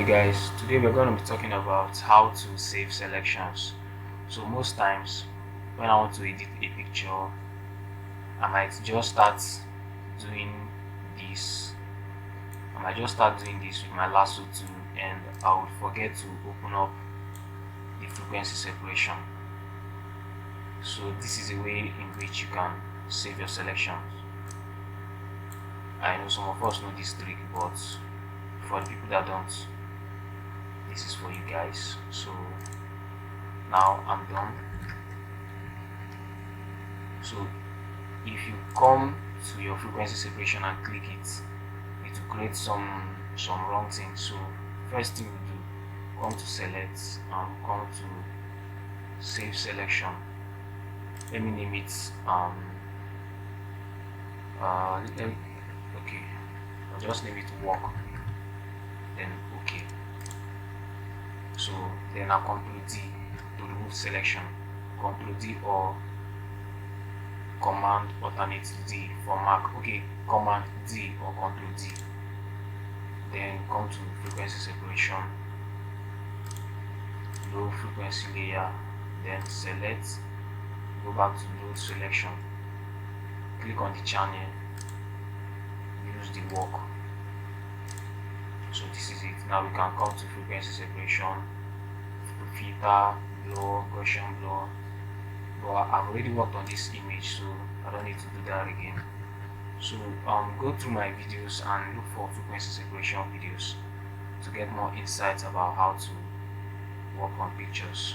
Okay guys, today we're going to be talking about how to save selections. So most times when I want to edit a picture, I might just start doing this. I might just start doing this with my lasso tool, and I would forget to open up the frequency separation. So this is a way in which you can save your selections. I know some of us know this trick, but for the people that don't, this is for you guys. So now I'm done. So if you come to your frequency separation and click it, it will create some wrong things. So first thing we do, come to select and come to save selection. Let me name it okay, I'll just name it work, then okay. So then I'll Ctrl D to remove selection, Ctrl D or Command alternate D for Mac. Okay, Command D or Ctrl D. Then come to frequency separation, low frequency layer, then select, go back to load selection, click on the channel, use the work. So this is it. Now we can come to frequency separation, filter, blur, Gaussian blur. But I've already worked on this image, so I don't need to do that again. So go through my videos and look for frequency separation videos to get more insights about how to work on pictures.